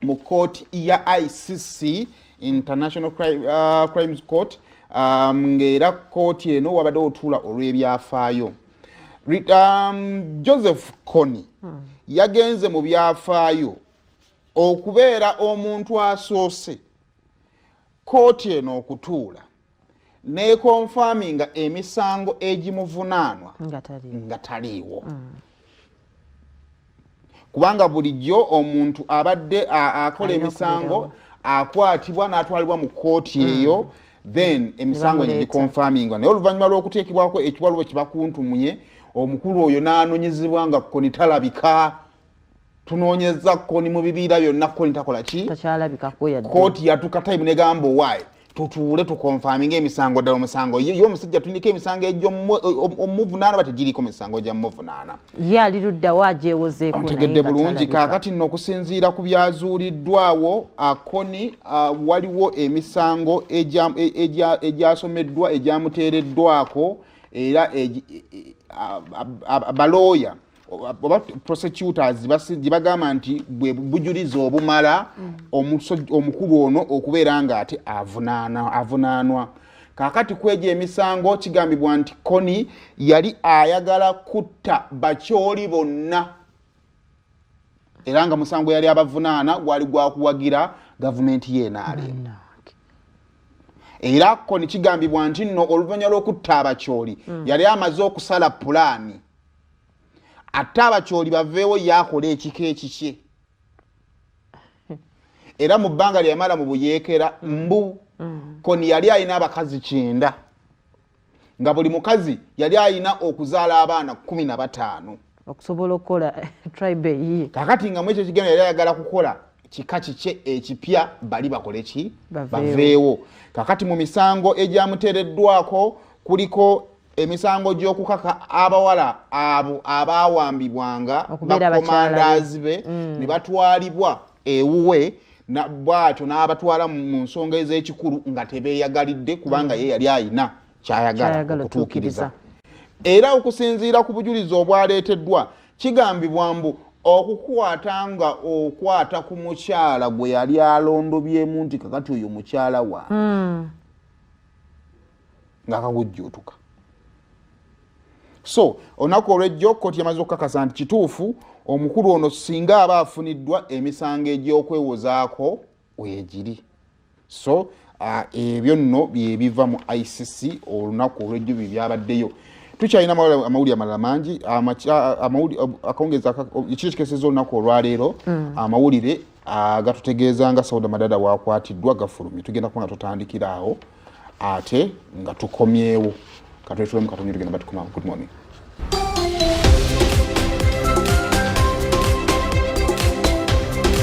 mu court ya ICC International Crimes Court ngera court eno wabadde otuula olw'ebyafaayo. Joseph Kony yagenze mu byafaayo okubeera omuntu asoose court eno okutuula nekonfaminga emisango egimuvunaanwa nga taliiwo. Kubanga bulijjo omuntu abadde akola emisango akwatibwa n'atwalibwa mu kooti eyo then emisango ne gikonfamingwa. Naye oluvannyuma lw'okuteekebwako ekiwaliwo kibakuntumunye omukulu oyo n'anoonyezebwa nga Kony talabika. Tunoonyeza Kony mu bibiira byonna Kony takola ki? Takyalabikako yadde. Kooti yatuuka time negamba owaayi tutuule tukonfaminga emisango ddala omusango ye omusajja tuliko emisango egy'omuvunaana bategiriko misango gya muvunaana. Ye ali ludda wa agyewozeeko naye otegedde bulungi. Kaakati nno okusinziira ku byazuuliddwawo Kony waliwo emisango egyasomeddwa egyamuteereddwako era abalooya oba prosecutors bagamba nti bwe bujulizi obumala omukulu ono okubeera nga ate avunaanwa. Kaakati kweja emisango kigambibwa nti Kony yali ayagala kutta bakyoli bonna era nga musango yali abavunaana gwali gwakuwagira gavumenti y'enaali. Era Kony kigambibwa nti nno oluvannyuma lw'okutta abakyoli yali amaze okusala pulaani ate abakyoli baveewo yakola ekika ekikye. Era mu bbanga lye yamala mu buyeekera Kony yali alina abakazi 9 nga buli mukazi yali alina okuzaala abaana 15 okusobola okukola tribe ye. Kakati nga mu ekyo kigenda yali ayagala kukola kika kikye ekipya bali bakole ki baveewo. Kakati mu misango egyamuteereddwako kuliko emisango gy'okukaka abawala abo abaawambibwanga bakomandazi be ne batwalibwa ewuwe bwatyo n'abatwala mu nsonga ez'ekikulu nga tebeeyagalidde kubanga ye yali ayina kyayagala okutuukiriza. Era okusinziira ku bujulizi obwaleeteddwa kigambibwa mbu okukwata nga okwata ku mukyala gwe yali alondobyemu nti kakati oyo mukyala wa nga kagujjuutuka. So olunaku olw'ejjo kkooti yamaze okukakasa nti kituufu omukulu ono singa aba afuniddwa emisango egy'okwewozaako weegiri. So ebyo nno byebiva mu ICC olunaku olw'ejjo bye byabaddeyo. Tukyalina amawulire amalala mangi akongeza ekiteekerezo olunaku olwaleero amawulire gatutegeeza nga Sauda Madada waakwatiddwa gafulumye. Tugenda kubona tutandikira awo ate nga tukomyewo. Katwetulemu katonyi tugenda batukumamu. Good morning.